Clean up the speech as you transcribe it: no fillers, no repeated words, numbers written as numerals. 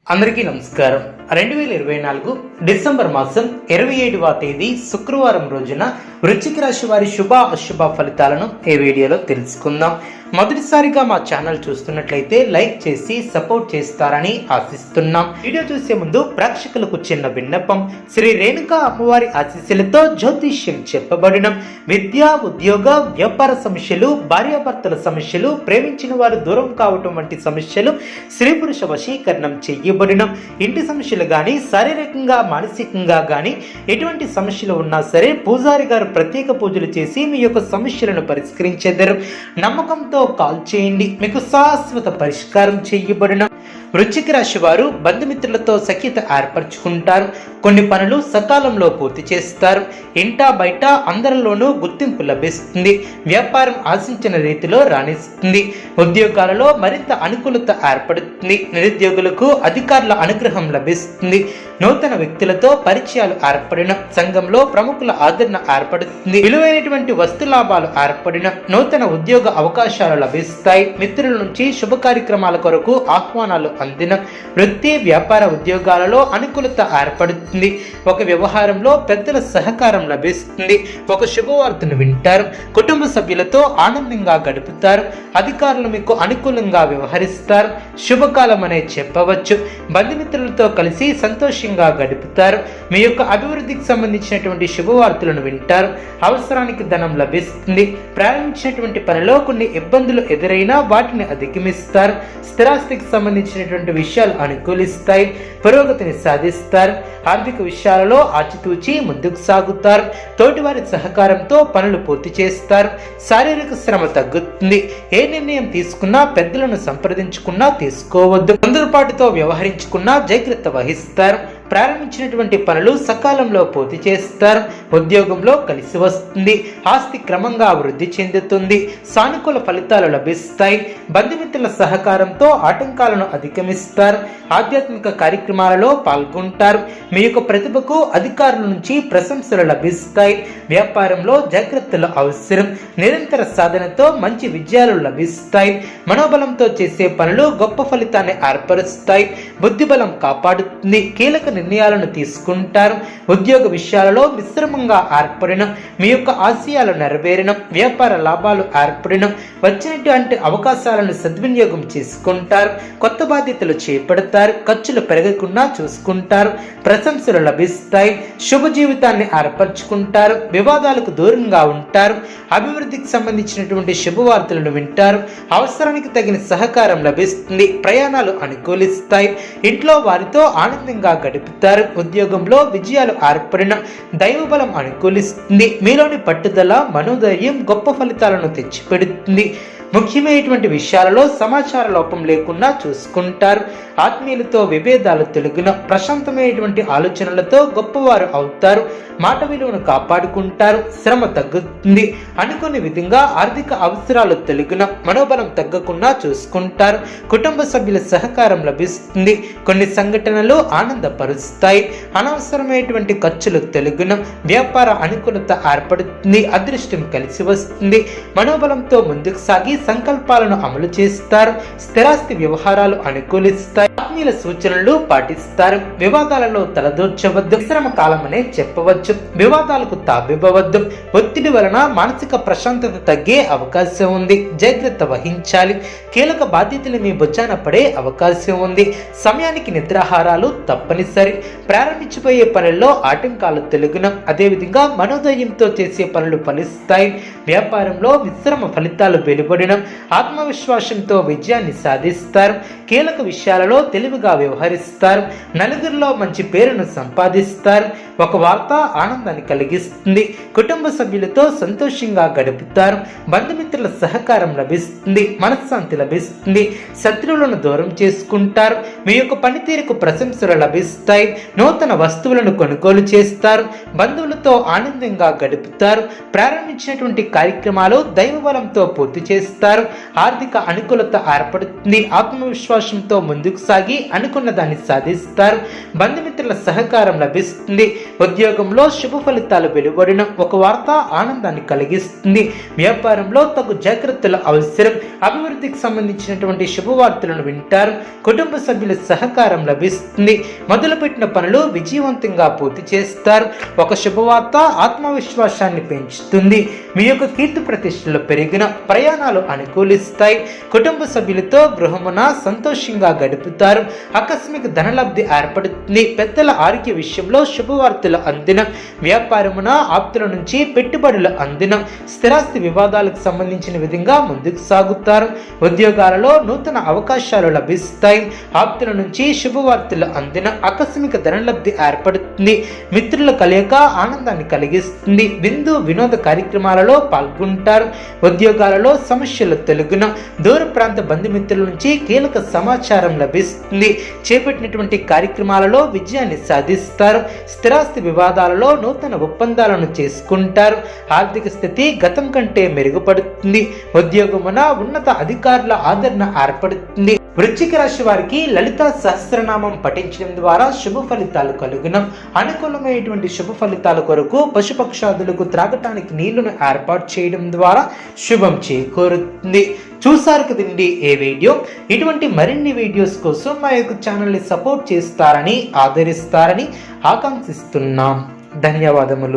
అందరికీ నమస్కారం. 2024 డిసెంబర్ మాసం 27వ తేదీ శుక్రవారం రోజున వృశ్చిక రాశి వారి శుభ అశుభ ఫలితాలను ఈ వీడియోలో తెలుసుకుందాం. మొదటిసారిగా మా ఛానల్ చూస్తున్నట్లయితే లైక్ చేసి సపోర్ట్ చేస్తారని ఆశిస్తున్నాం. వీడియో చూసే ముందు ప్రేక్షకులకు చిన్న విన్నపం. శ్రీ రేణుకా అమ్మవారి ఆశీస్సులతో జ్యోతిష్యం చెప్పబడిన విద్య, ఉద్యోగ, వ్యాపార సమస్యలు, భార్యాభర్తల సమస్యలు, ప్రేమించిన వారు దూరం కావటం వంటి సమస్యలు, స్త్రీ పురుష వశీకరణం చేయబడిన ఇంటి సమస్యలు కానీ, శారీరకంగా మానసికంగా కానీ ఎటువంటి సమస్యలు ఉన్నా సరే పూజారి గారు ప్రత్యేక పూజలు చేసి మీ యొక్క సమస్యలను పరిష్కరించేద్దరు. నమ్మకంతో కాల్ చేయండి, మీకు శాశ్వత పరిష్కారం చేయబడిన. వృశ్చిక రాశి వారు బంధుమిత్రులతో సఖ్యత ఏర్పరచుకుంటారు. కొన్ని పనులు సకాలంలో పూర్తి చేస్తారు. ఇంటా బయట అందరిలోనూ గుర్తింపు లభిస్తుంది. వ్యాపారం ఆశించిన రీతిలో రాణిస్తుంది. ఉద్యోగాలలో మరింత అనుకూలత ఏర్పడుతుంది. నిరుద్యోగులకు అధికారుల అనుగ్రహం లభిస్తుంది. నూతన వ్యక్తులతో పరిచయాలు ఏర్పడిన సంఘంలో ప్రముఖుల ఆదరణ ఏర్పడుతుంది. విలువైనటువంటి వస్తు లాభాలు ఏర్పడిన నూతన ఉద్యోగ అవకాశాలు లభిస్తాయి. మిత్రుల నుంచి శుభ కార్యక్రమాల కొరకు ఆహ్వానాలు అందిన వృత్తి, వ్యాపార, ఉద్యోగాలలో అనుకూలత ఏర్పడుతుంది. ఒక వ్యవహారంలో పెద్దల సహకారం లభిస్తుంది. ఒక శుభవార్తను వింటారు. కుటుంబ సభ్యులతో ఆనందంగా గడుపుతారు. అధికారులు మీకు అనుకూలంగా వ్యవహరిస్తారు. శుభకాలం అనే చెప్పవచ్చు. బంధుమిత్రులతో కలిసి సంతోషంగా గడుపుతారు. మీ యొక్క అభివృద్ధికి సంబంధించినటువంటి శుభవార్తలను వింటారు. అవసరానికి ధనం లభిస్తుంది. ప్రారంభించినటువంటి పనిలో కొన్ని ఇబ్బందులు ఎదురైనా వాటిని అధిగమిస్తారు. స్థిరాస్తికి సంబంధించినటువంటి విషయాలు అనుకూలిస్తాయి. పురోగతిని సాధిస్తారు. ఆర్థిక విషయాలలో ఆచితూచి ముందుకు సాగుతారు. తోటివారి సహకారంతో పనులు పూర్తి చేస్తారు. శారీరక శ్రమ తగ్గుతుంది. ఏ నిర్ణయం తీసుకున్నా పెద్దలను సంప్రదించుకున్నా తీసుకోవద్దు. తొందరపాటుతో వ్యవహరించుకున్నా జాగ్రత్త వహిస్తారు. ప్రారంభించినటువంటి పనులు సకాలంలో పూర్తి చేస్తారు. ఉద్యోగంలో కలిసి వస్తుంది. ఆస్తి క్రమంగా వృద్ధి చెందుతుంది. సానుకూల ఫలితాలు లభిస్తాయి. బంధుమిత్రుల సహకారంతో ఆటంకాలను అధిగమిస్తారు. ఆధ్యాత్మిక కార్యక్రమాలలో పాల్గొంటారు. మీ యొక్క ప్రతిభకు అధికారుల నుంచి ప్రశంసలు లభిస్తాయి. వ్యాపారంలో జాగ్రత్తలు అవసరం. నిరంతర సాధనతో మంచి విజయాలు లభిస్తాయి. మనోబలంతో చేసే పనులు గొప్ప ఫలితాన్ని ఏర్పరుస్తాయి. బుద్ధిబలం కాపాడుతుంది. కీలక నిర్ణయాలను తీసుకుంటారు. ఉద్యోగ విషయాలలో మిశ్రమంగా ఏర్పడిన మీ యొక్క ఆశయాలు నెరవేరిన వ్యాపార లాభాలు ఏర్పడిన వచ్చినటువంటి అవకాశాలను సద్వినియోగం చేసుకుంటారు. కొత్త బాధ్యతలు చేపడతారు. ఖర్చులు పెరగకుండా చూసుకుంటారు. ప్రశంసలు లభిస్తాయి. శుభ జీవితాన్ని ఏర్పరచుకుంటారు. వివాదాలకు దూరంగా ఉంటారు. అభివృద్ధికి సంబంధించినటువంటి శుభవార్తలను వింటారు. అవసరానికి తగిన సహకారం లభిస్తుంది. ప్రయాణాలు అనుకూలిస్తాయి. ఇంట్లో వారితో ఆనందంగా గడుపుతారు. ఉద్యోగంలో విజయాలు ఏర్పడిన దైవబలం అనుకూలిస్తుంది. మీలోని పట్టుదల, మనోధైర్యం గొప్ప ఫలితాలను తెచ్చిపెడుతుంది. ముఖ్యమైనటువంటి విషయాలలో సమాచార లోపం లేకుండా చూసుకుంటారు. ఆత్మీయులతో విభేదాలు తొలగిన ప్రశాంతమైనటువంటి ఆలోచనలతో గొప్పవారు అవుతారు. మాట విలువను కాపాడుకుంటారు. శ్రమ తగ్గుతుంది. అనుకునే విధంగా ఆర్థిక అవసరాలు తొలగిన మనోబలం తగ్గకుండా చూసుకుంటారు. కుటుంబ సభ్యుల సహకారం లభిస్తుంది. కొన్ని సంఘటనలు ఆనందపరుస్తాయి. అనవసరమైనటువంటి ఖర్చులు తొలగిన వ్యాపార అనుకూలత ఏర్పడుతుంది. అదృష్టం కలిసి వస్తుంది. మనోబలంతో ముందుకు సాగి సంకల్పాలను అమలు చేస్తారు. స్థిరాస్తి వ్యవహారాలు అనుకూలిస్తాయి. ఆత్మీయుల సూచనలు పాటిస్తారు. వివాదాలలో తలదూర్చవద్దు. విశ్రమ కాలం అనే చెప్పవచ్చు. వివాదాలకు తావివ్వవద్దు. ఒత్తిడి వలన మానసిక ప్రశాంతత తగ్గే అవకాశం ఉంది. జాగ్రత్త వహించాలి. కీలక బాధ్యతలు మీ భుజాన పడే అవకాశం ఉంది. సమయానికి నిద్రాహారాలు తప్పనిసరి. ప్రారంభించిపోయే పనుల్లో ఆటంకాలు తొలగిన అదేవిధంగా మనోధైర్యంతో చేసే పనులు ఫలిస్తాయి. వ్యాపారంలో మిశ్రమ ఫలితాలు వెలువడిన ఆత్మవిశ్వాసంతో విజయాన్ని సాధిస్తారు. కీలక విషయాలలో తెలివిగా వ్యవహరిస్తారు. నలుగురిలో మంచి పేరును సంపాదిస్తారు. ఒక వార్త ఆనందాన్ని కలిగిస్తుంది. కుటుంబ సభ్యులతో సంతోషంగా గడుపుతారు. బంధుమిత్రుల సహకారం లభిస్తుంది. మనశ్శాంతి లభిస్తుంది. శత్రువులను దూరం చేసుకుంటారు. మీ యొక్క పనితీరుకు ప్రశంసలు లభిస్తాయి. నూతన వస్తువులను కొనుగోలు చేస్తారు. బంధువులతో ఆనందంగా గడుపుతారు. ప్రారంభించినటువంటి కార్యక్రమాలు దైవబలంతో పూర్తి చేస్తారు. సాధిస్తారు. ఆర్థిక అనుకూలత ఏర్పడుతుంది. ఆత్మవిశ్వాసంతో ముందుకు సాగి అనుకున్న దాన్ని సాధిస్తారు. బంధుమిత్రుల సహకారం లభిస్తుంది. ఉద్యోగంలో శుభ ఫలితాలు వెలువడిన ఒక వార్త ఆనందాన్ని కలిగిస్తుంది. వ్యాపారంలో తగు జాగ్రత్తలు అవసరం. అభివృద్ధికి సంబంధించినటువంటి శుభవార్తలను వింటారు. కుటుంబ సభ్యుల సహకారం లభిస్తుంది. మొదలుపెట్టిన పనులు విజయవంతంగా పూర్తి చేస్తారు. ఒక శుభవార్త ఆత్మవిశ్వాసాన్ని పెంచుతుంది. మీ యొక్క కీర్తి ప్రతిష్టలు పెరిగిన ప్రయాణాలు అనుకూలిస్తాయి. కుటుంబ సభ్యులతో గృహమున సంతోషంగా గడుపుతారు. ఆకస్మిక ధనలబ్ధి ఏర్పడుతుంది. పెద్దల ఆరోగ్య విషయంలో శుభవార్తలు అందిన వ్యాపారమున ఆప్తుల నుంచి పెట్టుబడులు అందిన స్థిరాస్తి వివాదాలకు సంబంధించిన విధంగా ముందుకు సాగుతారు. ఉద్యోగాలలో నూతన అవకాశాలు లభిస్తాయి. ఆప్తుల నుంచి శుభవార్తలు అందిన ఆకస్మిక ధనలబ్ధి ఏర్పడుతుంది. మిత్రుల కలయిక ఆనందాన్ని కలిగిస్తుంది. విందు వినోద కార్యక్రమాలలో పాల్గొంటారు. ఉద్యోగాలలో సమస్యలు తొలగిన దూర ప్రాంత బంధుమిత్రుల నుంచి కీలక సమాచారం లభిస్తుంది. చేపట్టినటువంటి కార్యక్రమాలలో విజయాన్ని సాధిస్తారు. స్థిరాస్తి వివాదాలలో నూతన ఒప్పందాలను చేసుకుంటారు. ఆర్థిక స్థితి గతం కంటే మెరుగుపడుతుంది. ఉద్యోగమున ఉన్నత అధికారుల ఆదరణ ఏర్పడుతుంది. వృశ్చిక రాశి వారికి లలితా సహస్రనామం పఠించడం ద్వారా శుభ ఫలితాలు కలుగును. అనుకూలమైనటువంటి శుభ ఫలితాల కొరకు పశుపక్షాదులకు త్రాగటానికి నీళ్లను ఏర్పాటు చేయడం ద్వారా శుభం చేకూరుతుంది. చూసారు కదండి ఏ వీడియో. ఇటువంటి మరిన్ని వీడియోస్ కోసం మా యొక్క ఛానల్ని సపోర్ట్ చేస్తారని ఆదరిస్తారని ఆకాంక్షిస్తున్నాం. ధన్యవాదములు.